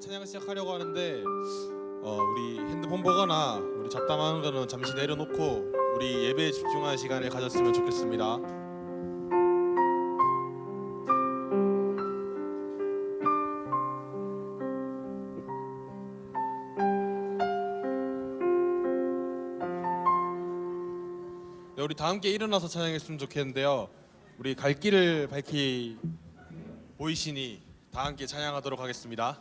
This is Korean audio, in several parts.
찬양 시작하려고 하는데 우리 핸드폰 보거나 우리 잡담하는 거는 잠시 내려놓고 우리 예배에 집중하는 시간을 가졌으면 좋겠습니다. 네, 우리 다 함께 일어나서 찬양했으면 좋겠는데요. 우리 갈 길을 밝히 보이시니 다 함께 찬양하도록 하겠습니다.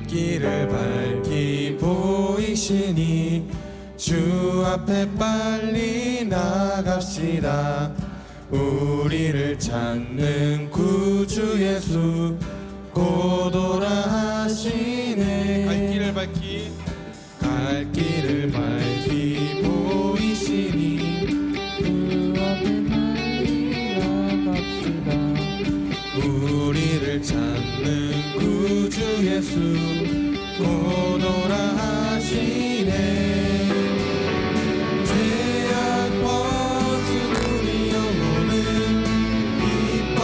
길을 밝히 보이시니 주 앞에 빨리 나갑시다. 우리를 찾는 구주 예수 곧 오라 하시네. 갈 길을 밝히 보이시니 주 앞에 빨리 나갑시다. 우리를 찾는 구주 예수 곧 오라 하시네. 죄악 벗은 우리 영혼은 기뻐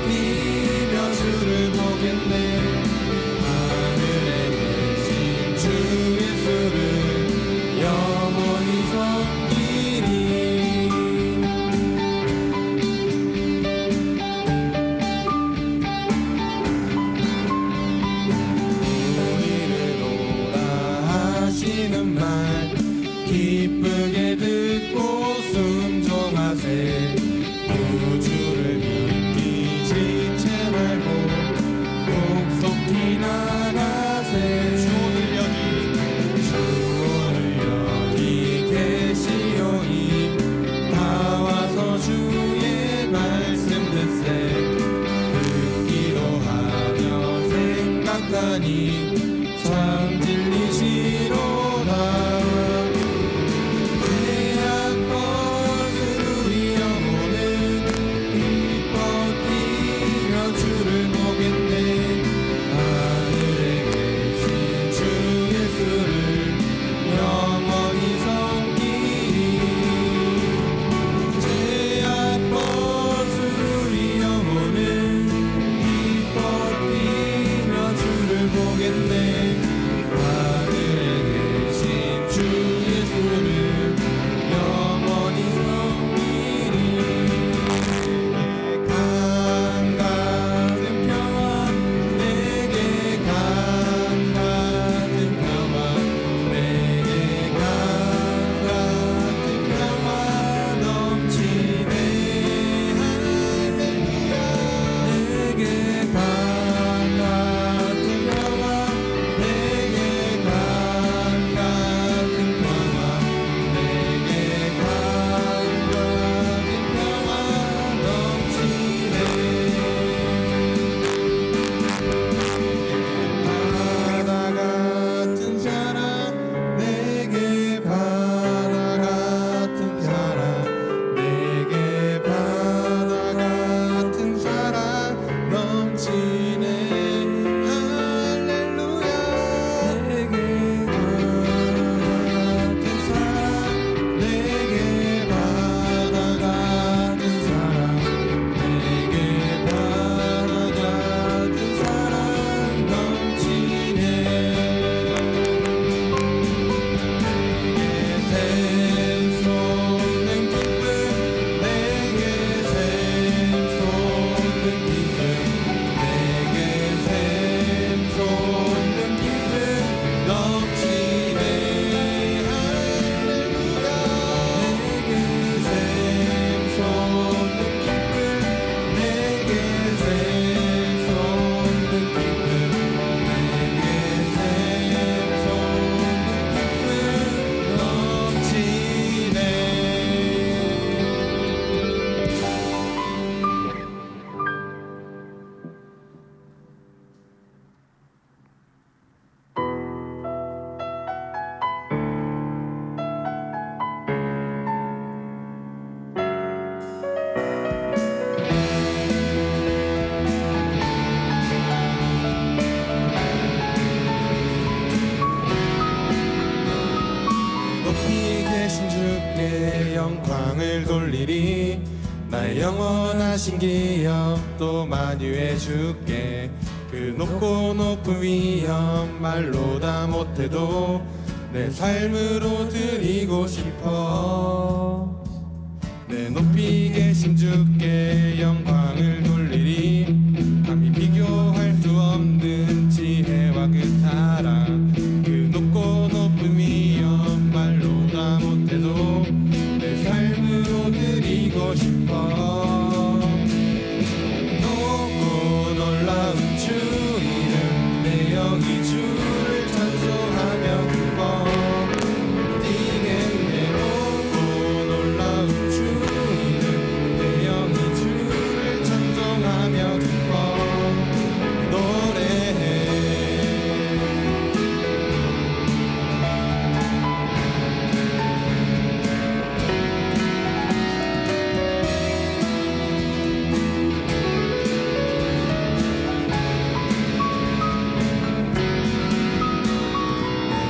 뛰며 주를 보겠네. 하늘에 계신 주 예수를 영원히 섬기리. 말 기쁘게 듣고 순종하세. 구주를 믿기 지체 말고 속속히 나가세. 주 오늘 여기 계시오니 다 와서 주의 말씀 듣세. 듣기도 하며 생각하니 참 진리시로다. 계신 주께 영광을 돌리리. 나의 영원하신 기업 또 만유의 주께 그 높고 높은 위엄 말로 다 못해도 내 삶으로 드리고 싶어. 내 높이 계신 주께 영광을 돌리리. 감히 비교할 수 없는 지혜와 그 사랑 그 높고 높은 위엄 말로 다 못해도 내 삶으로 드리고 싶어. 높고 놀라운 주 이름 내 영이 주를 찬송하며 기뻐. 뛰겠네. 높고 놀라운 주 이름 내 영이 주를 찬송하며 기뻐. 노래해.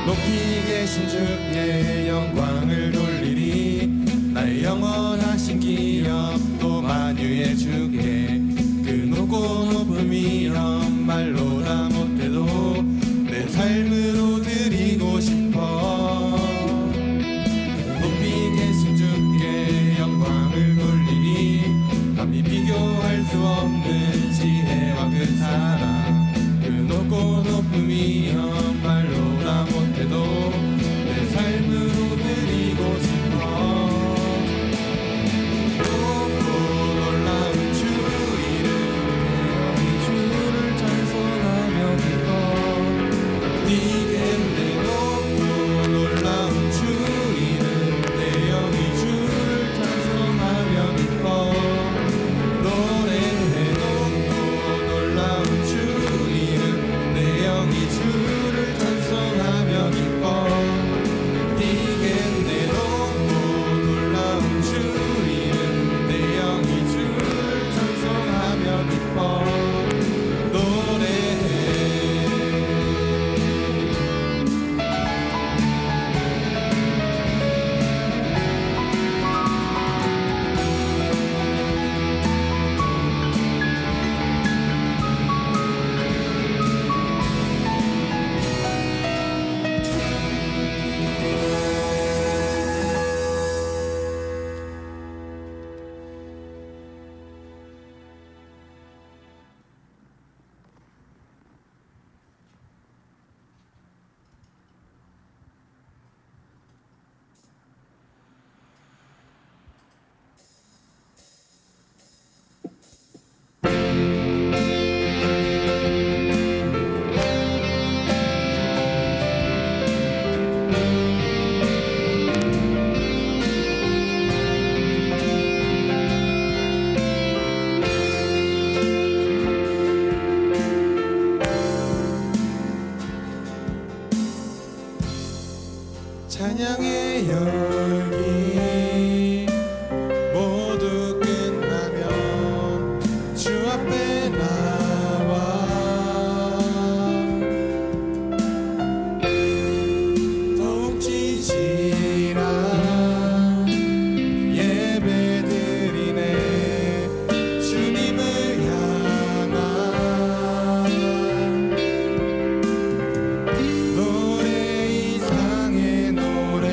높이 계신 주께 영광을 돌리리. 나의 영원하신 기업 또 만유의 주께 그 높고 높은 위엄 말로 다 못해도 내 삶으로 드리고 싶어. 높이 계신 주께 영광을 돌리리. 감히 비교할 수 없는 지혜와 그 사랑 그 높고 높은 위엄 말로 다 못해도 내 삶으로 드리고 싶어. 높고 놀라운 주 이름 이 주를 찬송하며 기뻐. 뛰겠네. 높고 놀라운 주 이름 내 영이 주를 찬송하며 기뻐. 노래해. 높고 놀라운 주 이름 내 영이 주를 찬송하며 기뻐. 뛰겠네. 높고 놀라운 주 이름 내 영이 주를 찬송하며 기뻐. 노래해. 찬양의 열기 모두 끝나면 주 앞에 나와 더욱 진실한 예배 드리네. 주님을 향한 노래 이상의 노래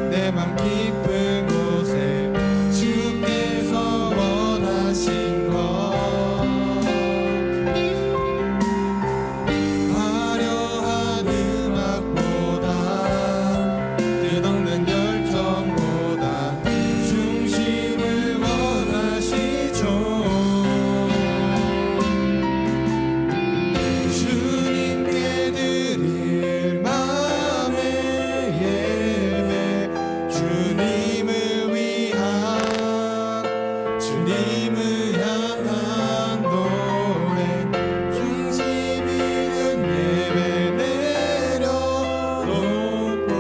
내 맘 깊은 곳에 주께서 원하신 것 화려한 음악보다 뜻없는 열정보다 중심을 원하시죠. 주님께 드릴 마음의 예배 주님을 위한 주님을 향한 노래 중심 있는 예배 내려놓고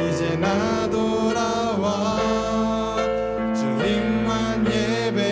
이제 나 돌아와 주님만 예배해요.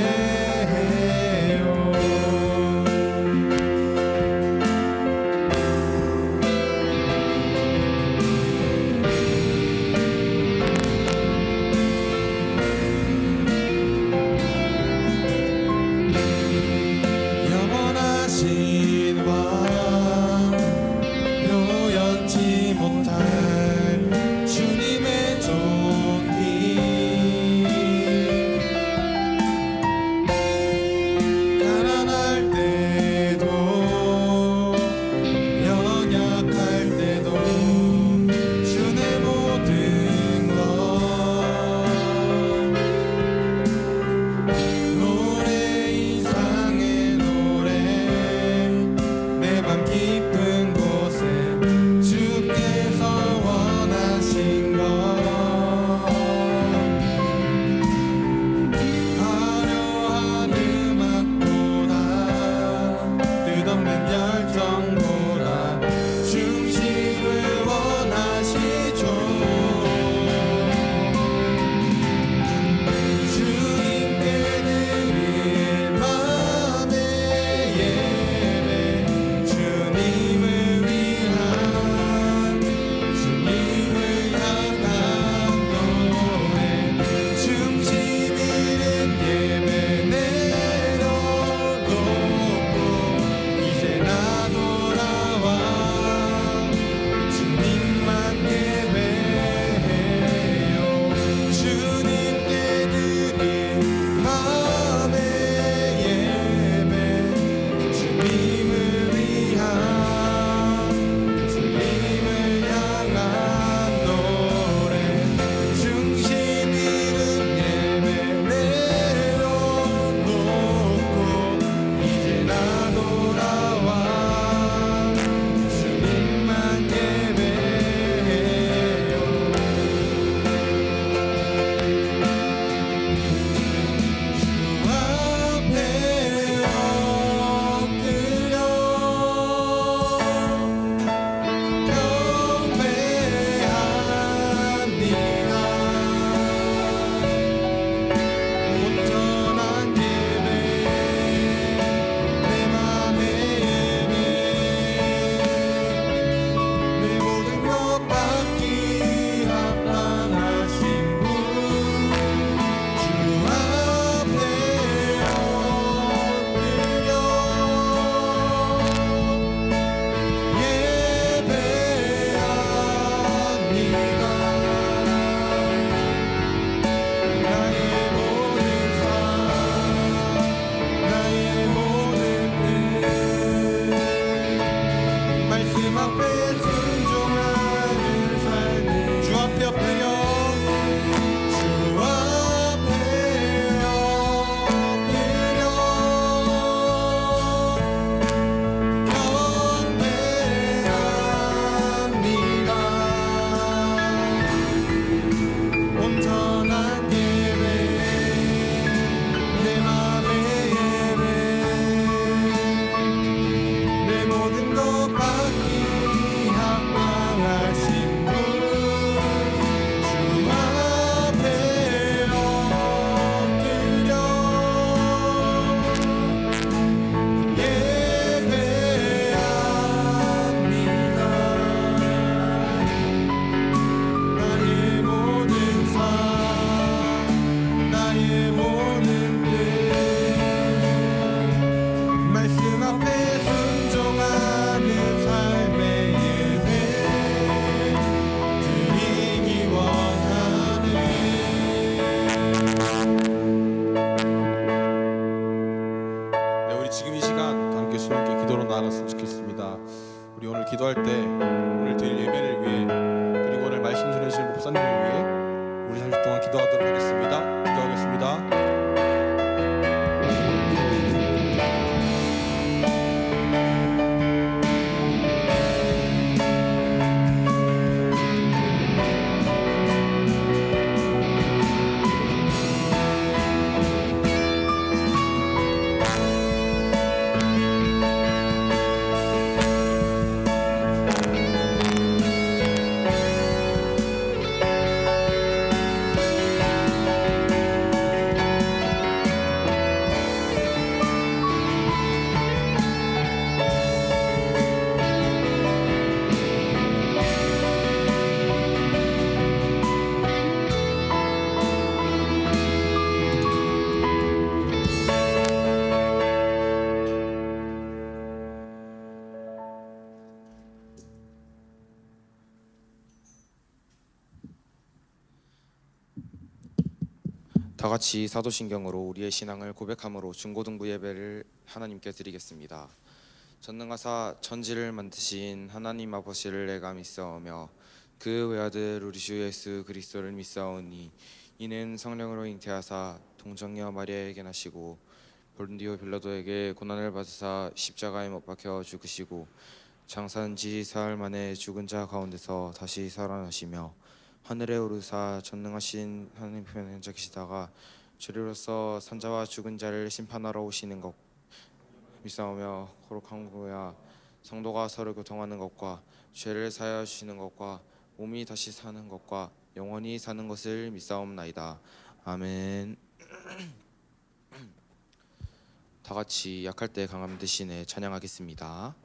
목사님을 위해 우리 30분 동안 기도하도록 하겠습니다. 기도하겠습니다. 다 같이 사도신경으로 우리의 신앙을 고백함으로 중고등부 예배를 하나님께 드리겠습니다. 전능하사 천지를 만드신 하나님 아버지를 내가 믿사오며 그 외아들 우리 주 예수 그리스도를 믿사오니 이는 성령으로 잉태하사 동정녀 마리아에게 나시고 본디오 빌라도에게 고난을 받으사 십자가에 못 박혀 죽으시고 장사한 지 사흘 만에 죽은 자 가운데서 다시 살아나시며 하늘에 오르사 전능하신 하나님 편에 앉아 계시다가 주리로서 산자와 죽은 자를 심판하러 오시는 것 믿사오며 거룩한 후야 성도가 서로 교통하는 것과 죄를 사하여 주시는 것과 몸이 다시 사는 것과 영원히 사는 것을 믿사옵나이다. 아멘. 다 같이 약할 때 강함 대신에 찬양하겠습니다.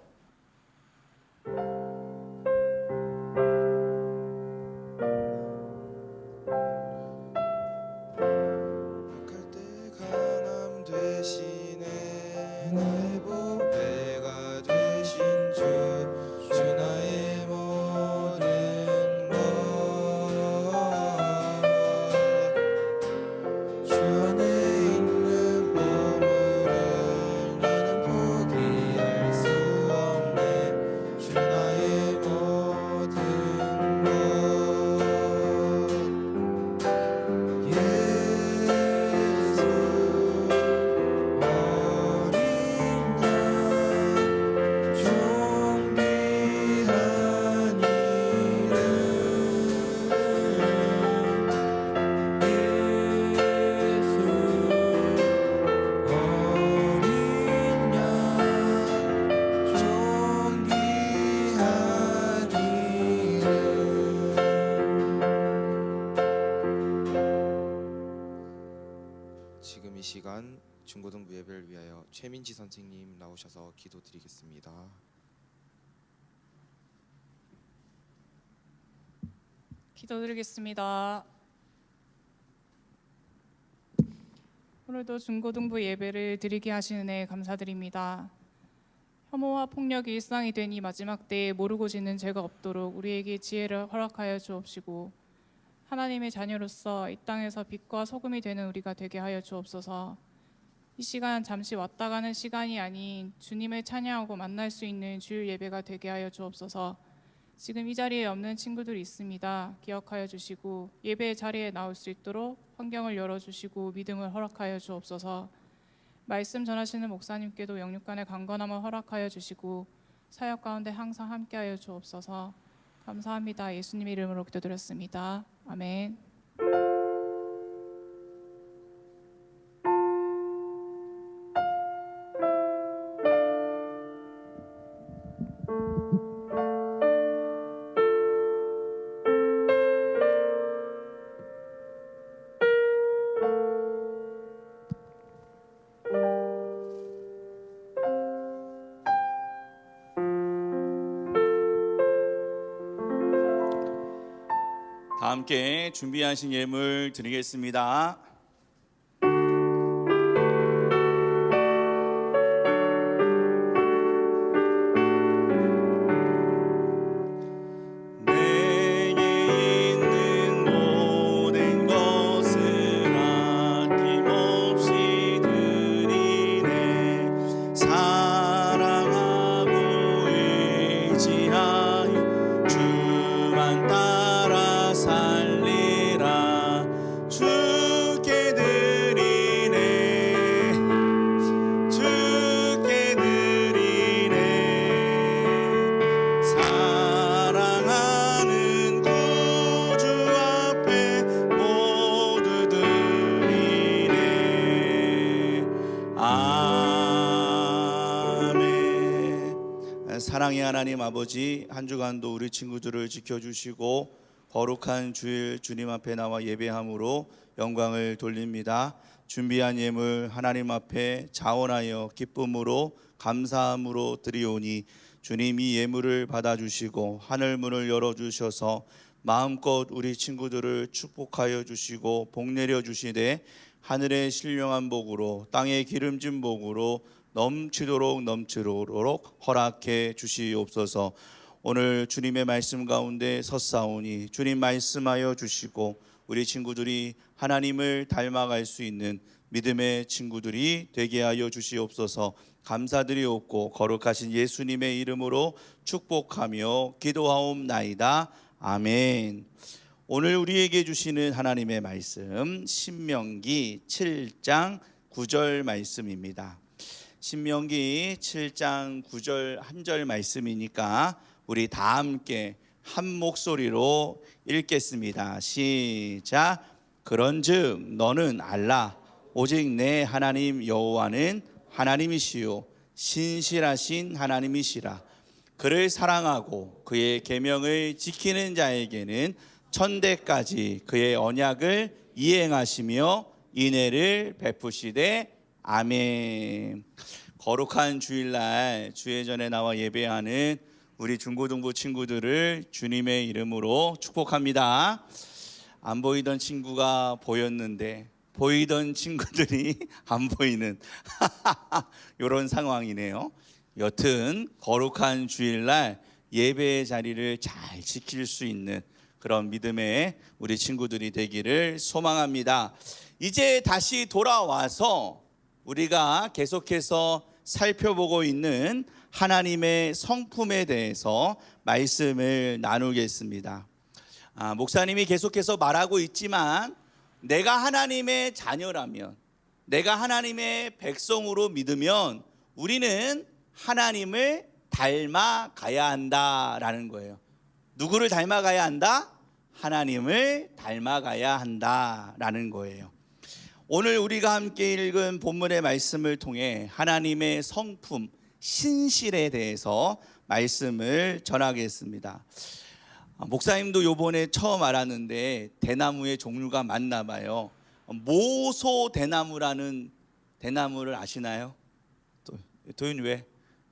지금 이 시간 중고등부 예배를 위하여 최민지 선생님 나오셔서 기도드리겠습니다. 기도드리겠습니다. 오늘도 중고등부 예배를 드리게 하시는 은혜 감사드립니다. 혐오와 폭력이 일상이 된 이 마지막 때에 모르고 짓는 죄가 없도록 우리에게 지혜를 허락하여 주옵시고 하나님의 자녀로서 이 땅에서 빛과 소금이 되는 우리가 되게 하여 주옵소서. 이 시간 잠시 왔다 가는 시간이 아닌 주님을 찬양하고 만날 수 있는 주일 예배가 되게 하여 주옵소서. 지금 이 자리에 없는 친구들이 있습니다. 기억하여 주시고 예배 자리에 나올 수 있도록 환경을 열어주시고 믿음을 허락하여 주옵소서. 말씀 전하시는 목사님께도 영육간의 강건함을 허락하여 주시고 사역 가운데 항상 함께하여 주옵소서. 감사합니다. 예수님 이름으로 기도드렸습니다. 아멘. 다 함께 준비하신 예물 드리겠습니다. 내게 있는 모든 것을 아낌없이 드리네. 사랑하고 의지하여 주만 따라 살 사랑의 하나님 아버지, 한 주간도 우리 친구들을 지켜주시고 거룩한 주일 주님 앞에 나와 예배함으로 영광을 돌립니다. 준비한 예물 하나님 앞에 자원하여 기쁨으로 감사함으로 드리오니 주님 이 예물을 받아주시고 하늘문을 열어주셔서 마음껏 우리 친구들을 축복하여 주시고 복 내려 주시되 하늘의 신령한 복으로 땅의 기름진 복으로 넘치도록 허락해 주시옵소서. 오늘 주님의 말씀 가운데 섰사오니 주님 말씀하여 주시고 우리 친구들이 하나님을 닮아갈 수 있는 믿음의 친구들이 되게 하여 주시옵소서. 감사드리옵고 거룩하신 예수님의 이름으로 축복하며 기도하옵나이다. 아멘. 오늘 우리에게 주시는 하나님의 말씀 신명기 7장 9절 말씀입니다. 신명기 7장 9절 한 절 말씀이니까 우리 다 함께 한 목소리로 읽겠습니다. 시작. 그런즉 너는 알라 오직 내 하나님 여호와는 하나님이시요 신실하신 하나님이시라. 그를 사랑하고 그의 계명을 지키는 자에게는 천대까지 그의 언약을 이행하시며 인애를 베푸시되 아멘. 거룩한 주일날 주회전에 나와 예배하는 우리 중고등부 친구들을 주님의 이름으로 축복합니다. 안 보이던 친구가 보였는데 보이던 친구들이 안 보이는 이런 상황이네요. 여튼 거룩한 주일날 예배의 자리를 잘 지킬 수 있는 그런 믿음의 우리 친구들이 되기를 소망합니다. 이제 다시 돌아와서 우리가 계속해서 살펴보고 있는 하나님의 성품에 대해서 말씀을 나누겠습니다. 목사님이 계속해서 말하고 있지만 내가 하나님의 자녀라면, 내가 하나님의 백성으로 믿으면 우리는 하나님을 닮아가야 한다라는 거예요. 누구를 닮아가야 한다? 하나님을 닮아가야 한다라는 거예요. 오늘 우리가 함께 읽은 본문의 말씀을 통해 하나님의 성품, 신실에 대해서 말씀을 전하겠습니다. 목사님도 요번에 처음 알았는데 대나무의 종류가 많나 봐요. 모소 대나무라는 대나무를 아시나요? 도윤이 왜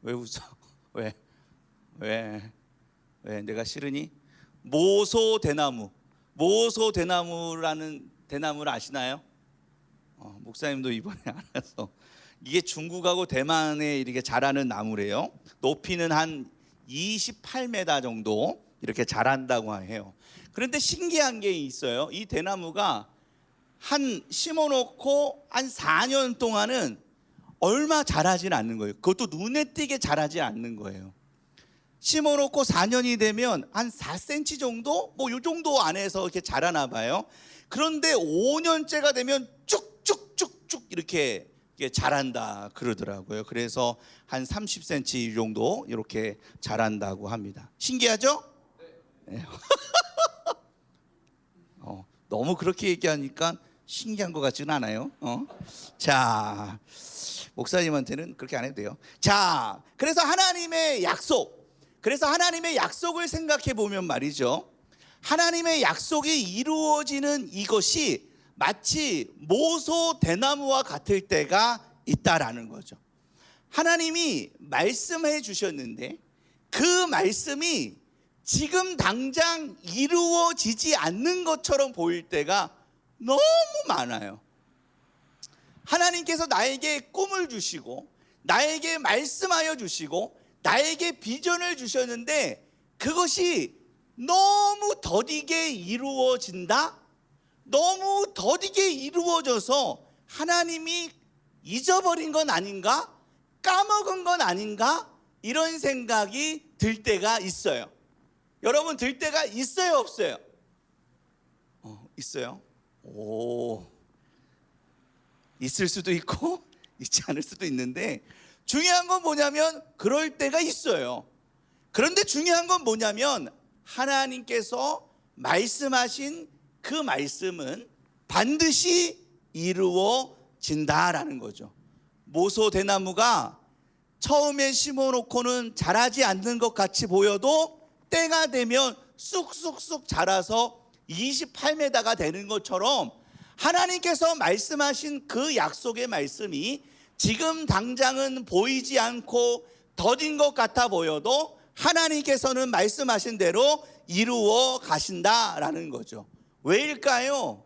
웃어? 왜 내가 싫으니? 모소 대나무라는 대나무를 아시나요? 목사님도 이번에 알아서 이게 중국하고 대만에 이렇게 자라는 나무래요. 높이는 한 28m 정도 이렇게 자란다고 해요. 그런데 신기한 게 있어요. 이 대나무가 심어놓고 한 4년 동안은 얼마 자라진 않는 거예요. 그것도 눈에 띄게 자라지 않는 거예요. 심어놓고 4년이 되면 한 4cm 정도? 뭐 이 정도 안에서 이렇게 자라나 봐요. 그런데 5년째가 되면 쭉쭉쭉쭉 이렇게 자란다 그러더라고요. 그래서 한 30cm 정도 이렇게 자란다고 합니다. 신기하죠? 네. 너무 그렇게 얘기하니까 신기한 것 같지는 않아요. 자, 목사님한테는 그렇게 안 해도 돼요. 자, 그래서 하나님의 약속을 생각해 보면 말이죠. 하나님의 약속이 이루어지는 이것이 마치 모소 대나무와 같을 때가 있다라는 거죠. 하나님이 말씀해 주셨는데 그 말씀이 지금 당장 이루어지지 않는 것처럼 보일 때가 너무 많아요. 하나님께서 나에게 꿈을 주시고 나에게 말씀하여 주시고 나에게 비전을 주셨는데 그것이 너무 더디게 이루어진다? 너무 더디게 이루어져서 하나님이 잊어버린 건 아닌가? 까먹은 건 아닌가? 이런 생각이 들 때가 있어요. 여러분 들 때가 있어요, 없어요? 있어요? 있을 수도 있고 있지 않을 수도 있는데 중요한 건 뭐냐면 그럴 때가 있어요. 그런데 중요한 건 뭐냐면 하나님께서 말씀하신 그 말씀은 반드시 이루어진다라는 거죠. 모소 대나무가 처음에 심어놓고는 자라지 않는 것 같이 보여도 때가 되면 쑥쑥쑥 자라서 28m가 되는 것처럼 하나님께서 말씀하신 그 약속의 말씀이 지금 당장은 보이지 않고 더딘 것 같아 보여도 하나님께서는 말씀하신 대로 이루어 가신다라는 거죠. 왜일까요?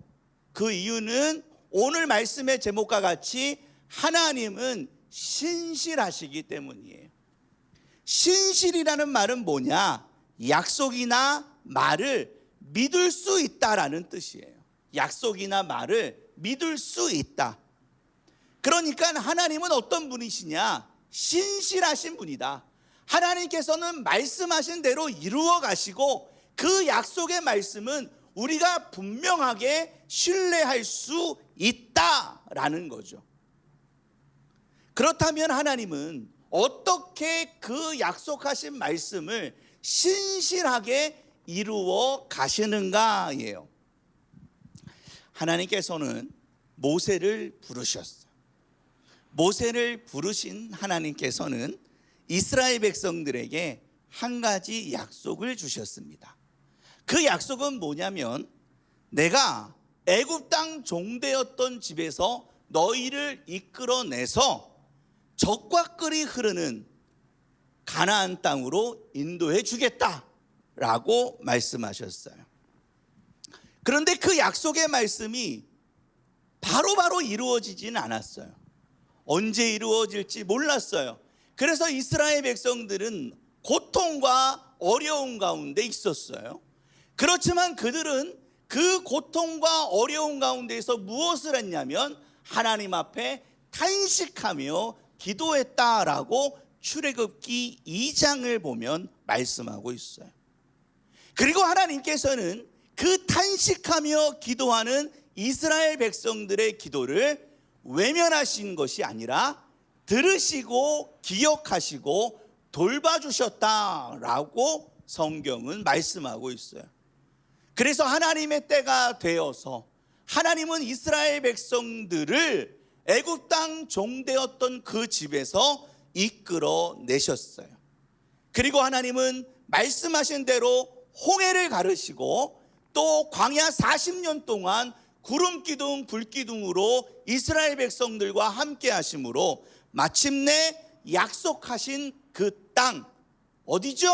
그 이유는 오늘 말씀의 제목과 같이 하나님은 신실하시기 때문이에요. 신실이라는 말은 뭐냐? 약속이나 말을 믿을 수 있다라는 뜻이에요. 약속이나 말을 믿을 수 있다. 그러니까 하나님은 어떤 분이시냐? 신실하신 분이다. 하나님께서는 말씀하신 대로 이루어 가시고 그 약속의 말씀은 우리가 분명하게 신뢰할 수 있다라는 거죠. 그렇다면 하나님은 어떻게 그 약속하신 말씀을 신실하게 이루어 가시는가예요. 하나님께서는 모세를 부르셨어요. 모세를 부르신 하나님께서는 이스라엘 백성들에게 한 가지 약속을 주셨습니다. 그 약속은 뭐냐면 내가 애굽 땅 종되었던 집에서 너희를 이끌어내서 적과 꿀이 흐르는 가나안 땅으로 인도해 주겠다라고 말씀하셨어요. 그런데 그 약속의 말씀이 바로바로 이루어지지는 않았어요. 언제 이루어질지 몰랐어요. 그래서 이스라엘 백성들은 고통과 어려움 가운데 있었어요. 그렇지만 그들은 그 고통과 어려움 가운데에서 무엇을 했냐면 하나님 앞에 탄식하며 기도했다라고 출애굽기 2장을 보면 말씀하고 있어요. 그리고 하나님께서는 그 탄식하며 기도하는 이스라엘 백성들의 기도를 외면하신 것이 아니라 들으시고 기억하시고 돌봐주셨다라고 성경은 말씀하고 있어요. 그래서 하나님의 때가 되어서 하나님은 이스라엘 백성들을 애굽 땅 종되었던 그 집에서 이끌어내셨어요. 그리고 하나님은 말씀하신 대로 홍해를 가르시고 또 광야 40년 동안 구름 기둥 불 기둥으로 이스라엘 백성들과 함께 하심으로 마침내 약속하신 그 땅 어디죠?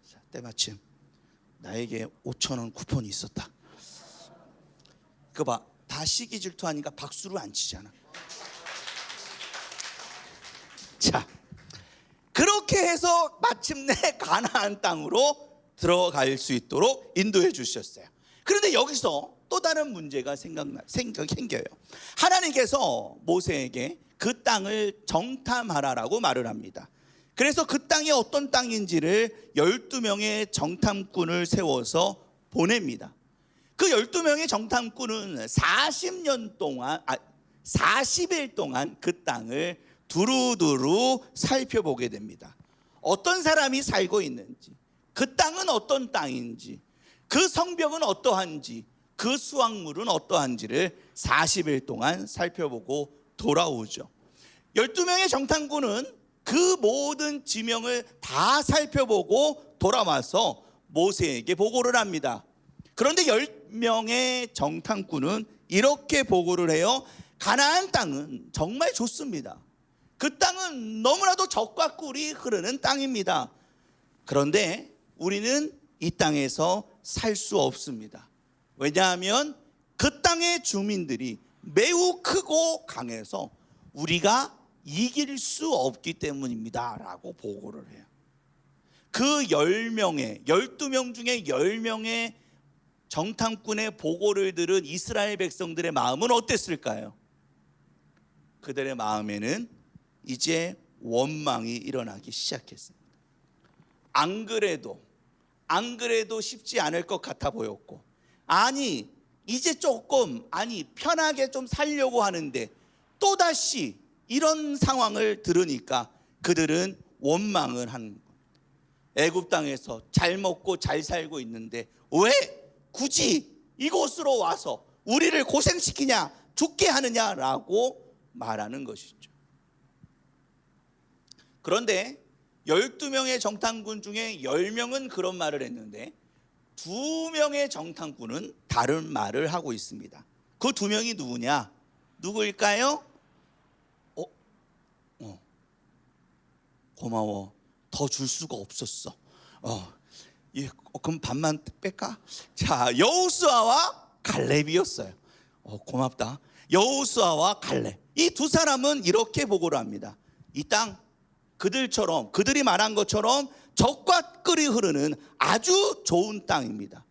자, 때마침 나에게 5,000원 쿠폰이 있었다. 그거 봐, 다 시기 질투하니까 박수를 안 치잖아. 자, 그렇게 해서 마침내 가나안 땅으로 들어갈 수 있도록 인도해 주셨어요. 그런데 여기서 또 다른 문제가 생겨요. 하나님께서 모세에게 그 땅을 정탐하라라고 말을 합니다. 그래서 그 땅이 어떤 땅인지를 12명의 정탐꾼을 세워서 보냅니다. 그 12명의 정탐꾼은 40년 동안 40일 동안 그 땅을 두루두루 살펴보게 됩니다. 어떤 사람이 살고 있는지, 그 땅은 어떤 땅인지, 그 성벽은 어떠한지, 그 수확물은 어떠한지를 40일 동안 살펴보고 돌아오죠. 12명의 정탐꾼은 그 모든 지명을 다 살펴보고 돌아와서 모세에게 보고를 합니다. 그런데 10명의 정탐꾼은 이렇게 보고를 해요. 가나안 땅은 정말 좋습니다. 그 땅은 너무나도 젖과 꿀이 흐르는 땅입니다. 그런데 우리는 이 땅에서 살 수 없습니다. 왜냐하면 그 땅의 주민들이 매우 크고 강해서 우리가 이길 수 없기 때문입니다 라고 보고를 해요. 그 12명 중에 10명의 정탐꾼의 보고를 들은 이스라엘 백성들의 마음은 어땠을까요? 그들의 마음에는 이제 원망이 일어나기 시작했습니다. 안 그래도 쉽지 않을 것 같아 보였고, 이제 조금 편하게 좀 살려고 하는데 또다시 이런 상황을 들으니까 그들은 원망을 하는 거예요. 애굽 땅에서 잘 먹고 잘 살고 있는데 왜 굳이 이곳으로 와서 우리를 고생시키냐, 죽게 하느냐라고 말하는 것이죠. 그런데 12명의 정탐꾼 중에 10명은 그런 말을 했는데 2명의 정탐꾼은 다른 말을 하고 있습니다. 그 2명이 누구냐? 누구일까요? 고마워. 더 줄 수가 없었어. 그럼 반만 뺄까? 자, 여호수아와 갈렙이었어요. 고맙다. 여호수아와 갈렙. 이 두 사람은 이렇게 보고를 합니다. 이 땅 그들처럼, 그들이 말한 것처럼 젖과 꿀이 흐르는 아주 좋은 땅입니다.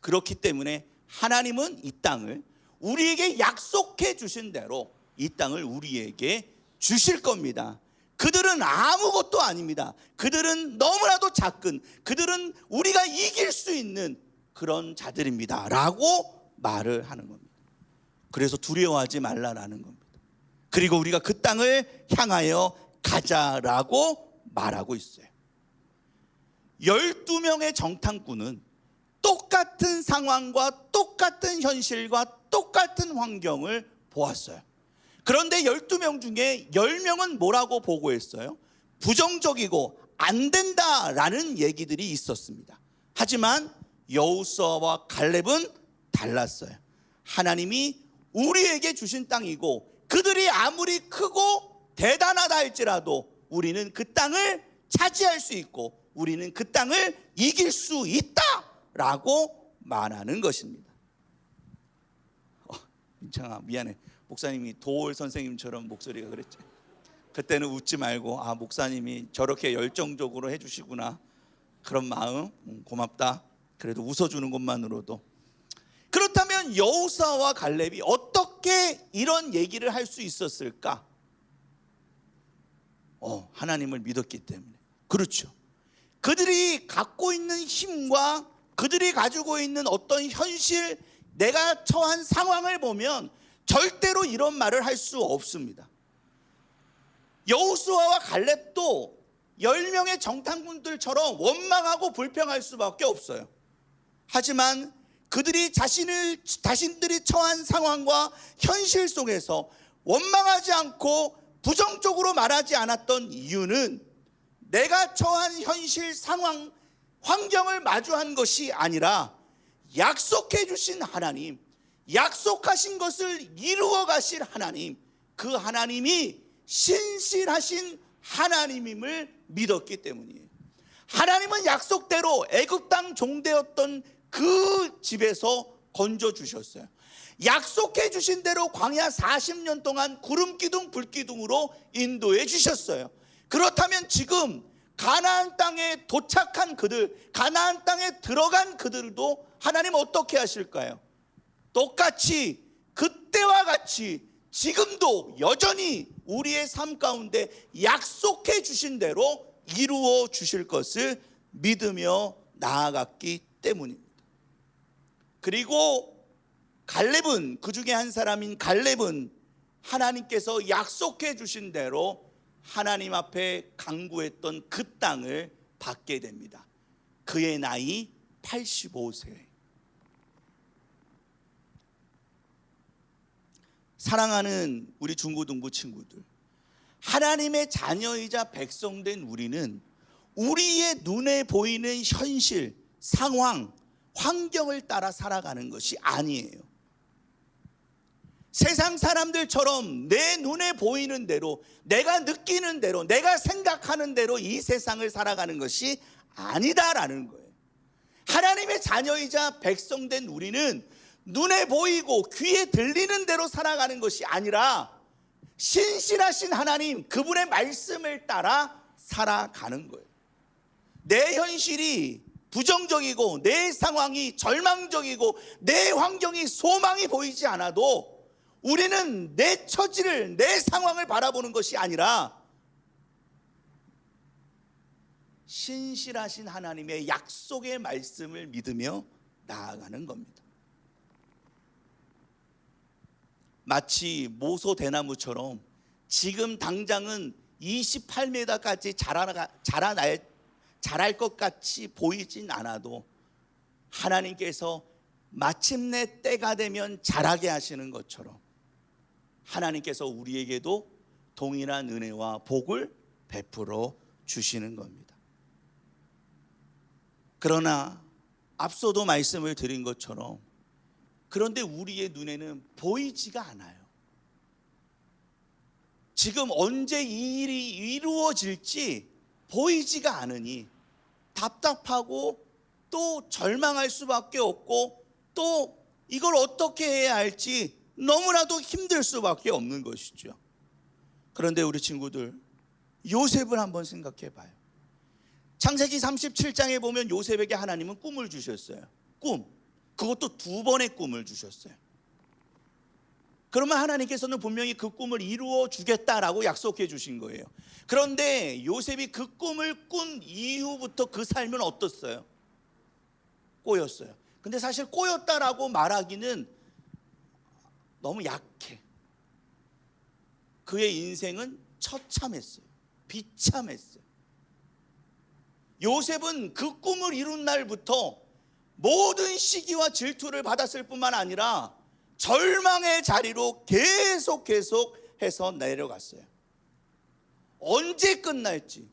그렇기 때문에 하나님은 이 땅을 우리에게 약속해 주신 대로 이 땅을 우리에게 주실 겁니다. 그들은 아무것도 아닙니다. 그들은 너무나도 작은, 그들은 우리가 이길 수 있는 그런 자들입니다 라고 말을 하는 겁니다. 그래서 두려워하지 말라라는 겁니다. 그리고 우리가 그 땅을 향하여 가자라고 말하고 있어요. 12명의 정탐꾼은 똑같은 상황과 똑같은 현실과 똑같은 환경을 보았어요. 그런데 12명 중에 10명은 뭐라고 보고했어요? 부정적이고 안 된다라는 얘기들이 있었습니다. 하지만 여호수아와 갈렙은 달랐어요. 하나님이 우리에게 주신 땅이고 그들이 아무리 크고 대단하다 할지라도 우리는 그 땅을 차지할 수 있고 우리는 그 땅을 이길 수 있다라고 말하는 것입니다. 민창아 미안해. 목사님이 도올 선생님처럼 목소리가 그랬지. 그때는 웃지 말고 목사님이 저렇게 열정적으로 해주시구나 그런 마음 고맙다. 그래도 웃어주는 것만으로도. 그렇다면 여호수아와 갈렙이 어떻게 이런 얘기를 할 수 있었을까? 하나님을 믿었기 때문에. 그렇죠. 그들이 갖고 있는 힘과 그들이 가지고 있는 어떤 현실, 내가 처한 상황을 보면 절대로 이런 말을 할 수 없습니다. 여호수아와 갈렙도 10명의 정탐꾼들처럼 원망하고 불평할 수밖에 없어요. 하지만 그들이 자신들이 처한 상황과 현실 속에서 원망하지 않고 부정적으로 말하지 않았던 이유는 내가 처한 현실 상황, 환경을 마주한 것이 아니라 약속해 주신 하나님, 약속하신 것을 이루어 가실 하나님, 그 하나님이 신실하신 하나님임을 믿었기 때문이에요. 하나님은 약속대로 애굽 땅 종되었던 그 집에서 건져 주셨어요. 약속해 주신 대로 광야 40년 동안 구름 기둥 불 기둥으로 인도해 주셨어요. 그렇다면 지금 가나안 땅에 도착한 그들, 가나안 땅에 들어간 그들도 하나님 어떻게 하실까요? 똑같이 그때와 같이 지금도 여전히 우리의 삶 가운데 약속해 주신 대로 이루어 주실 것을 믿으며 나아갔기 때문입니다. 그리고 갈렙은, 그 중에 한 사람인 갈렙은 하나님께서 약속해 주신 대로 하나님 앞에 간구했던 그 땅을 받게 됩니다. 그의 나이 85세. 사랑하는 우리 중고등부 친구들, 하나님의 자녀이자 백성된 우리는 우리의 눈에 보이는 현실, 상황, 환경을 따라 살아가는 것이 아니에요. 세상 사람들처럼 내 눈에 보이는 대로, 내가 느끼는 대로, 내가 생각하는 대로 이 세상을 살아가는 것이 아니다라는 거예요. 하나님의 자녀이자 백성된 우리는 눈에 보이고 귀에 들리는 대로 살아가는 것이 아니라 신실하신 하나님, 그분의 말씀을 따라 살아가는 거예요. 내 현실이 부정적이고 내 상황이 절망적이고 내 환경이 소망이 보이지 않아도 우리는 내 처지를, 내 상황을 바라보는 것이 아니라 신실하신 하나님의 약속의 말씀을 믿으며 나아가는 겁니다. 마치 모소 대나무처럼 지금 당장은 28m까지 자랄 것 같이 보이진 않아도 하나님께서 마침내 때가 되면 자라게 하시는 것처럼 하나님께서 우리에게도 동일한 은혜와 복을 베풀어 주시는 겁니다. 그러나 앞서도 말씀을 드린 것처럼 그런데 우리의 눈에는 보이지가 않아요. 지금 언제 이 일이 이루어질지 보이지가 않으니 답답하고 또 절망할 수밖에 없고 또 이걸 어떻게 해야 할지 너무나도 힘들 수밖에 없는 것이죠. 그런데 우리 친구들, 요셉을 한번 생각해 봐요. 창세기 37장에 보면 요셉에게 하나님은 꿈을 주셨어요. 꿈. 그것도 2번의 꿈을 주셨어요. 그러면 하나님께서는 분명히 그 꿈을 이루어 주겠다라고 약속해 주신 거예요. 그런데 요셉이 그 꿈을 꾼 이후부터 그 삶은 어떻어요? 꼬였어요. 근데 사실 꼬였다라고 말하기는 너무 약해. 그의 인생은 처참했어요. 비참했어요. 요셉은 그 꿈을 이룬 날부터 모든 시기와 질투를 받았을 뿐만 아니라 절망의 자리로 계속 해서 내려갔어요. 언제 끝날지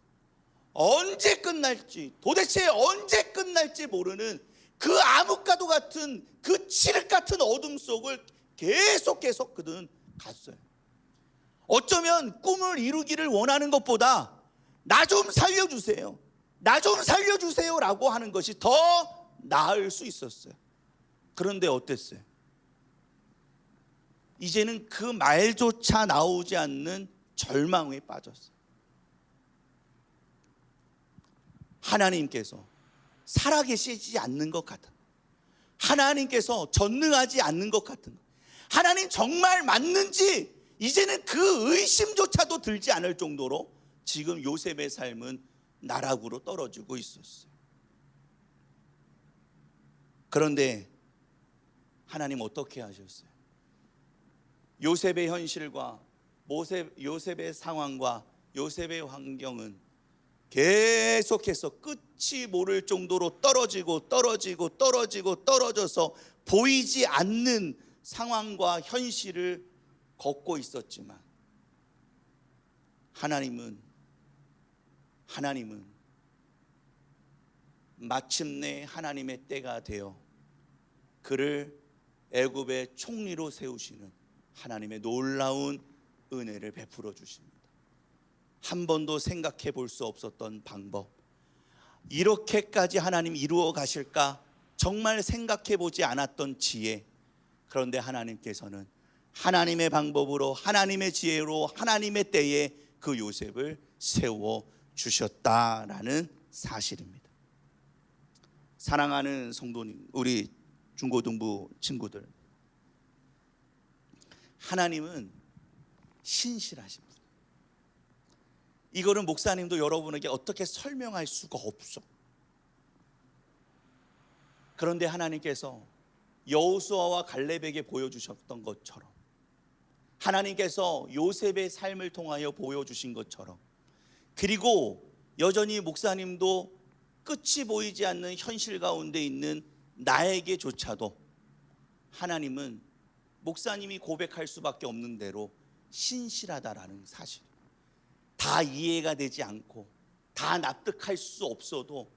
도대체 언제 끝날지 모르는 그 암흑과도 같은 그 칠흑 같은 어둠 속을 계속 그들은 갔어요. 어쩌면 꿈을 이루기를 원하는 것보다 나 좀 살려주세요 라고 하는 것이 더 나을 수 있었어요. 그런데 어땠어요? 이제는 그 말조차 나오지 않는 절망에 빠졌어요. 하나님께서 살아계시지 않는 것 같은, 하나님께서 전능하지 않는 것 같은, 하나님 정말 맞는지 이제는 그 의심조차도 들지 않을 정도로 지금 요셉의 삶은 나락으로 떨어지고 있었어요. 그런데 하나님 어떻게 하셨어요? 요셉의 현실과 요셉의 상황과 요셉의 환경은 계속해서 끝이 모를 정도로 떨어져서 보이지 않는 상황과 현실을 걷고 있었지만 하나님은 마침내 하나님의 때가 되어 그를 애굽의 총리로 세우시는 하나님의 놀라운 은혜를 베풀어 주십니다. 한 번도 생각해 볼 수 없었던 방법, 이렇게까지 하나님 이루어 가실까 정말 생각해 보지 않았던 지혜, 그런데 하나님께서는 하나님의 방법으로 하나님의 지혜로 하나님의 때에 그 요셉을 세워 주셨다라는 사실입니다. 사랑하는 성도님, 우리 중고등부 친구들, 하나님은 신실하십니다. 이거는 목사님도 여러분에게 어떻게 설명할 수가 없어. 그런데 하나님께서 여호수아와 갈렙에게 보여주셨던 것처럼, 하나님께서 요셉의 삶을 통하여 보여주신 것처럼, 그리고 여전히 목사님도 끝이 보이지 않는 현실 가운데 있는 나에게조차도 하나님은 목사님이 고백할 수밖에 없는 대로 신실하다라는 사실, 다 이해가 되지 않고 다 납득할 수 없어도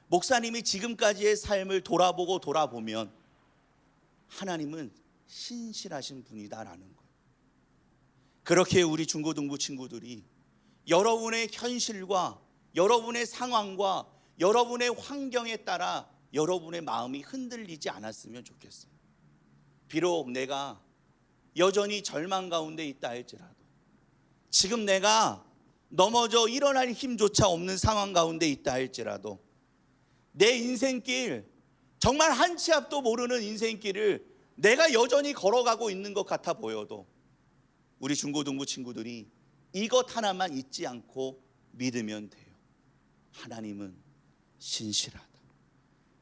목사님이 지금까지의 삶을 돌아보면 하나님은 신실하신 분이다라는 거예요. 그렇게 우리 중고등부 친구들이 여러분의 현실과 여러분의 상황과 여러분의 환경에 따라 여러분의 마음이 흔들리지 않았으면 좋겠어요. 비록 내가 여전히 절망 가운데 있다 할지라도, 지금 내가 넘어져 일어날 힘조차 없는 상황 가운데 있다 할지라도, 내 인생길, 정말 한 치 앞도 모르는 인생길을 내가 여전히 걸어가고 있는 것 같아 보여도 우리 중고등부 친구들이 이것 하나만 잊지 않고 믿으면 돼요. 하나님은 신실하다.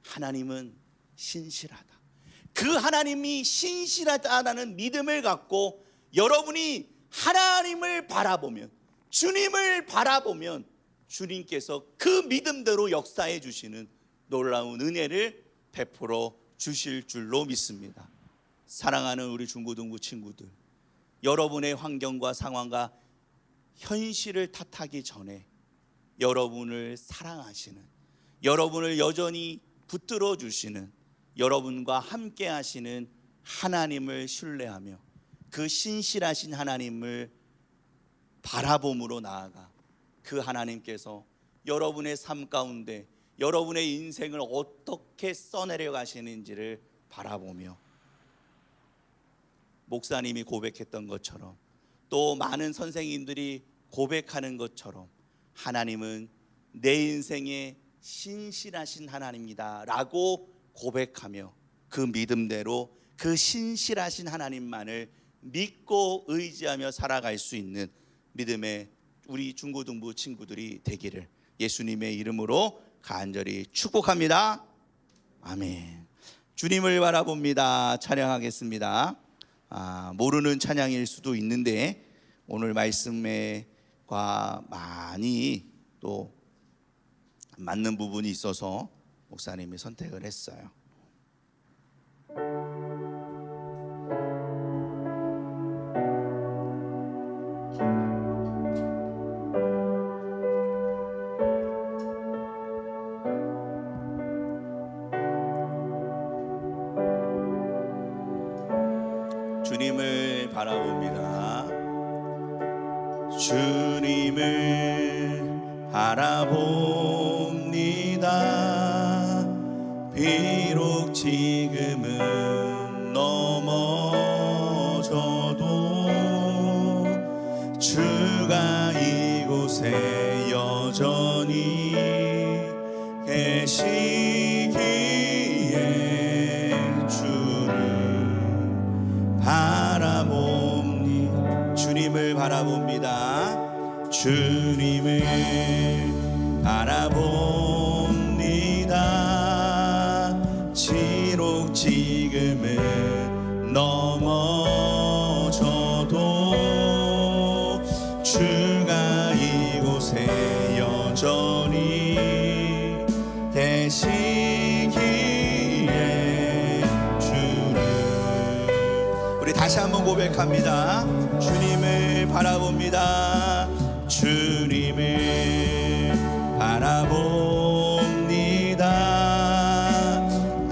하나님은 신실하다. 그 하나님이 신실하다라는 믿음을 갖고 여러분이 하나님을 바라보면, 주님을 바라보면 주님께서 그 믿음대로 역사해 주시는 놀라운 은혜를 베풀어 주실 줄로 믿습니다. 사랑하는 우리 중고등부 친구들, 여러분의 환경과 상황과 현실을 탓하기 전에 여러분을 사랑하시는, 여러분을 여전히 붙들어 주시는, 여러분과 함께 하시는 하나님을 신뢰하며 그 신실하신 하나님을 바라봄으로 나아가 그 하나님께서 여러분의 삶 가운데 여러분의 인생을 어떻게 써내려 가시는지를 바라보며, 목사님이 고백했던 것처럼 또 많은 선생님들이 고백하는 것처럼 하나님은 내 인생의 신실하신 하나님이다 라고 고백하며 그 믿음대로 그 신실하신 하나님만을 믿고 의지하며 살아갈 수 있는 믿음의 우리 중고등부 친구들이 되기를 예수님의 이름으로 간절히 축복합니다. 아멘. 주님을 바라봅니다. 찬양하겠습니다. 모르는 찬양일 수도 있는데 오늘 말씀과 많이 또 맞는 부분이 있어서 목사님이 선택을 했어요. 주님을 바라봅니다. 주님을 바라봅니다. 비록 지금은 넘어져도 주가 이곳에 여전히 계시기에 주를 바라봅니. 주님을 바라봅니다. 주님을 바라봅니다. 비록 지금은 넘어져도 주가 이곳에 여전히 계시기에 주를. 우리 다시 한번 고백합니다. 주님을 바라봅니다. 주님을 바라봅니다.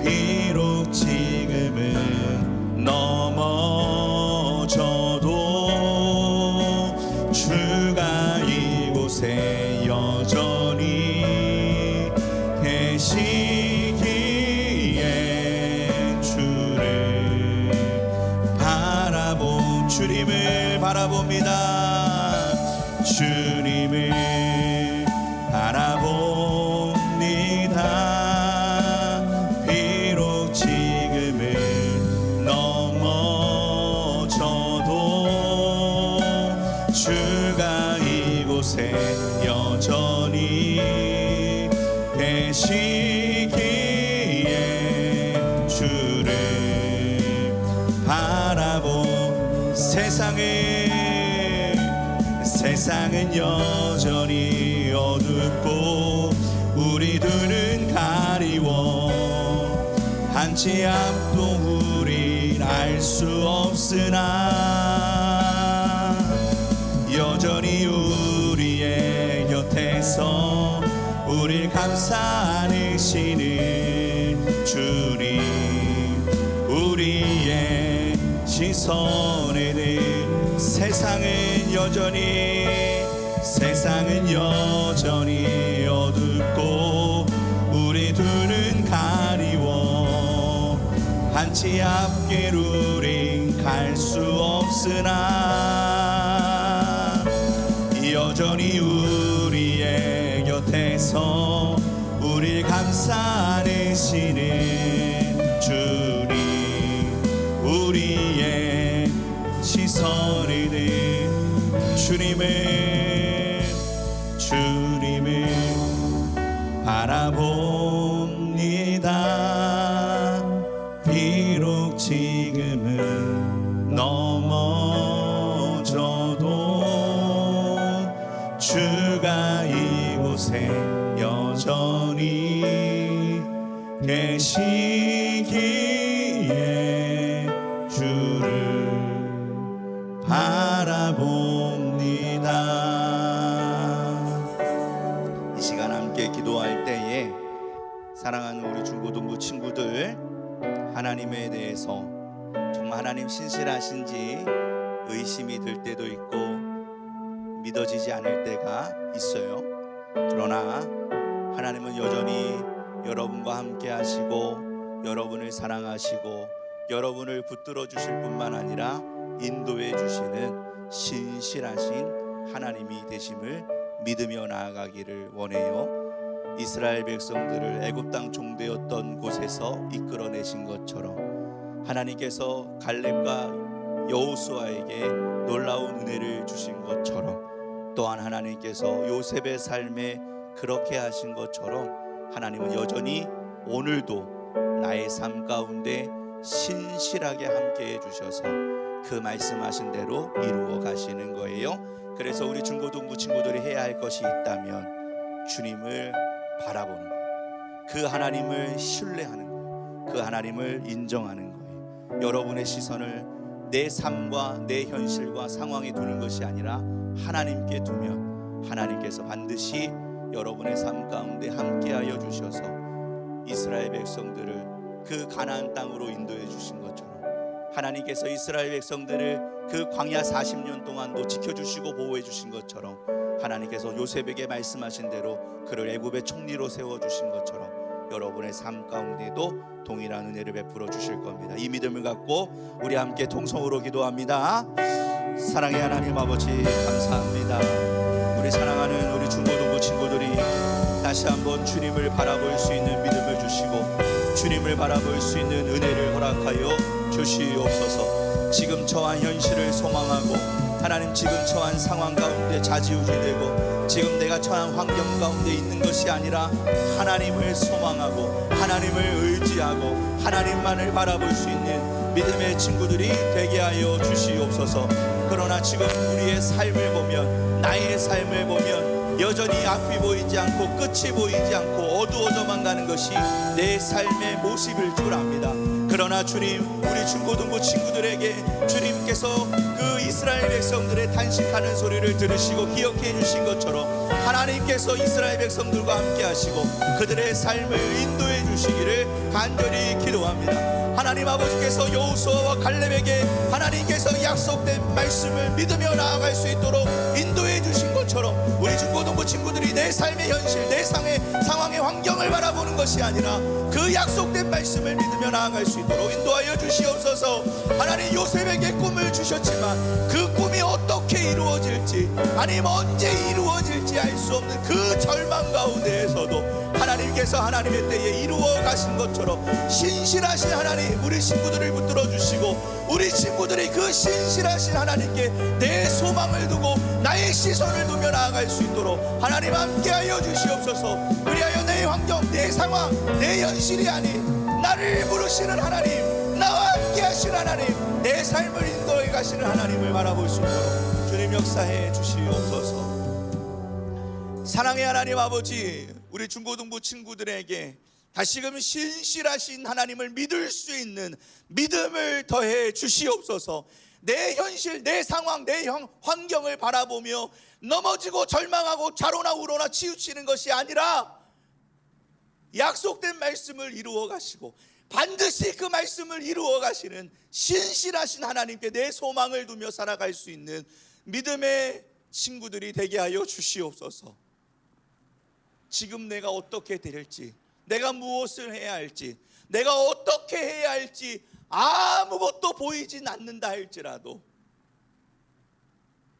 비록 지금은 넘어져도 주가 이곳에 여전히 계시기에 주를 바라보. 주님을 바라봅니다. 주님을 바라봅니다. 비록 지금은 넘어져도 주가 이곳에 여전히 계시기에 주를 바라보. 세상은 여전히 어둡고 우리 눈은 가리워 한치 앞도 우린 알 수 없으나 여전히 우리의 곁에서 우릴 감싸 안으시는 주님, 우리의 시선에는 세상은 여전히 어둡고 우리 눈은 가리워 한치 앞길 우린 갈 수 없으나 여전히 우리의 곁에서 우릴 감싸 안으시는 주님, 우리의 시선에는 주님을 바라봅니다. 비록 지금은 넘어져도 주가 이곳에 여전히 계시기에 기에 주를 바라봅니다. 이 시간 함께 기도할 때에 사랑하는 우리 중고등부 친구들, 하나님에 대해서 정말 하나님 신실하신지 의심이 들 때도 있고 믿어지지 않을 때가 있어요. 그러나 하나님은 여전히 여러분과 함께 하시고 여러분을 사랑하시고 여러분을 붙들어 주실 뿐만 아니라 인도해 주시는 신실하신 하나님이 되심을 믿으며 나아가기를 원해요. 이스라엘 백성들을 애굽 땅 종되었던 곳에서 이끌어내신 것처럼 하나님께서 갈렙과 여호수아에게 놀라운 은혜를 주신 것처럼 또한 하나님께서 요셉의 삶에 그렇게 하신 것처럼 하나님은 여전히 오늘도 나의 삶 가운데 신실하게 함께 해주셔서 그 말씀하신 대로 이루어 가시는 거예요. 그래서 우리 중고등부 친구들이 해야 할 것이 있다면 주님을 바라보는 거예요. 그 하나님을 신뢰하는 거예요. 그 하나님을 인정하는 거예요. 여러분의 시선을 내 삶과 내 현실과 상황에 두는 것이 아니라 하나님께 두면 하나님께서 반드시 여러분의 삶 가운데 함께하여 주셔서 이스라엘 백성들을 그 가나안 땅으로 인도해 주신 것처럼 하나님께서 이스라엘 백성들을 그 광야 40년 동안도 지켜주시고 보호해 주신 것처럼 하나님께서 요셉에게 말씀하신 대로 그를 애굽의 총리로 세워주신 것처럼 여러분의 삶 가운데도 동일한 은혜를 베풀어 주실 겁니다. 이 믿음을 갖고 우리 함께 통성으로 기도합니다. 사랑의 하나님 아버지, 감사합니다. 우리 사랑하는 우리 중고등부 친구들이 다시 한번 주님을 바라볼 수 있는 믿음을 주시고 주님을 바라볼 수 있는 은혜를 허락하여 주시옵소서. 지금 처한 현실을 소망하고 하나님 지금 처한 상황 가운데 좌지우지되고 지금 내가 처한 환경 가운데 있는 것이 아니라 하나님을 소망하고 하나님을 의지하고 하나님만을 바라볼 수 있는 믿음의 친구들이 되게 하여 주시옵소서. 그러나 지금 우리의 삶을 보면 나의 삶을 보면 여전히 앞이 보이지 않고 끝이 보이지 않고 어두워져만 가는 것이 내 삶의 모습일 줄 압니다. 그러나 주님, 우리 중고등부 친구들에게 주님께서 그 이스라엘 백성들의 탄식하는 소리를 들으시고 기억해 주신 것처럼 하나님께서 이스라엘 백성들과 함께 하시고 그들의 삶을 인도해 주시기를 간절히 기도합니다. 하나님 아버지께서 여호수아와 갈렙에게 하나님께서 약속된 말씀을 믿으며 나아갈 수 있도록 인도해 주신 것처럼 우리 중고등부 친구들이 내 삶의 현실, 내 상황의 환경을 바라보는 것이 아니라 그 약속된 말씀을 믿으며 나아갈 수 있도록 인도하여 주시옵소서. 하나님, 요셉에게 꿈을 주셨지만 그 꿈이 어떻게 이루어질지 아니면 언제 이루어질지 알 수 없는 그 절망 가운데에서도 하나님께서 하나님의 때에 이루어 가신 것처럼 신실하신 하나님, 우리 친구들을 붙들어 주시고 우리 친구들이 그 신실하신 하나님께 내 소망을 두고 나의 시선을 두며 나아갈 수 있도록 하나님 함께하여 주시옵소서. 그리하여 내 환경, 내 상황, 내 현실이 아닌 나를 부르시는 하나님, 나와 함께하신 하나님, 내 삶을 인도해 가시는 하나님을 바라볼 수 있도록 주님 역사해 주시옵소서. 사랑의 하나님 아버지, 우리 중고등부 친구들에게 다시금 신실하신 하나님을 믿을 수 있는 믿음을 더해 주시옵소서. 내 현실, 내 상황, 내 환경을 바라보며 넘어지고 절망하고 좌로나 우로나 치우치는 것이 아니라 약속된 말씀을 이루어 가시고 반드시 그 말씀을 이루어 가시는 신실하신 하나님께 내 소망을 두며 살아갈 수 있는 믿음의 친구들이 되게 하여 주시옵소서. 지금 내가 어떻게 될지, 내가 무엇을 해야 할지, 내가 어떻게 해야 할지 아무것도 보이진 않는다 할지라도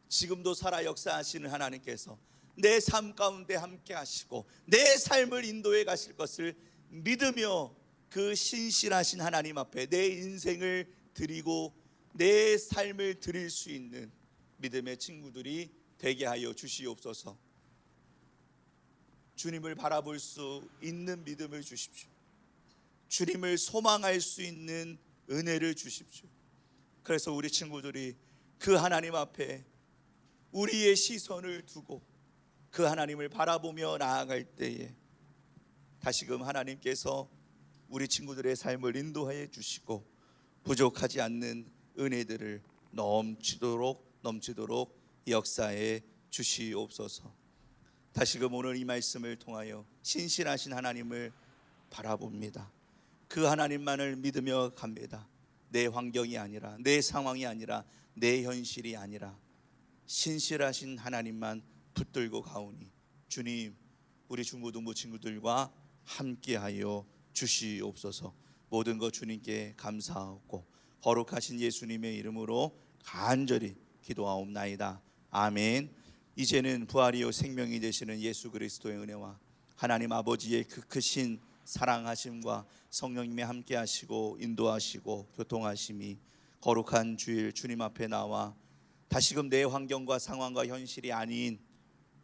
지금도 살아 역사하시는 하나님께서 내 삶 가운데 함께 하시고 내 삶을 인도해 가실 것을 믿으며 그 신실하신 하나님 앞에 내 인생을 드리고 내 삶을 드릴 수 있는 믿음의 친구들이 되게 하여 주시옵소서. 주님을 바라볼 수 있는 믿음을 주십시오. 주님을 소망할 수 있는 은혜를 주십시오. 그래서 우리 친구들이 그 하나님 앞에 우리의 시선을 두고 그 하나님을 바라보며 나아갈 때에 다시금 하나님께서 우리 친구들의 삶을 인도하여 주시고 부족하지 않는 은혜들을 넘치도록 역사해 주시옵소서. 다시금 오늘 이 말씀을 통하여 신실하신 하나님을 바라봅니다. 그 하나님만을 믿으며 갑니다. 내 환경이 아니라, 내 상황이 아니라, 내 현실이 아니라 신실하신 하나님만 붙들고 가오니 주님, 우리 중고등부 친구들과 함께하여 주시옵소서. 모든 것 주님께 감사하고 거룩하신 예수님의 이름으로 간절히 기도하옵나이다. 아멘. 이제는 부활이요 생명이 되시는 예수 그리스도의 은혜와 하나님 아버지의 그 크신 사랑하심과 성령님의 함께하시고 인도하시고 교통하심이 거룩한 주일 주님 앞에 나와 다시금 내 환경과 상황과 현실이 아닌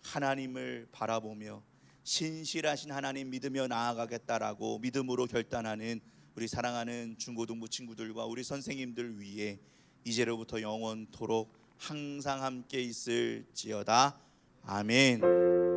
하나님을 바라보며 신실하신 하나님 믿으며 나아가겠다라고 믿음으로 결단하는 우리 사랑하는 중고등부 친구들과 우리 선생님들 위해 이제로부터 영원토록 항상 함께 있을지어다. 아멘.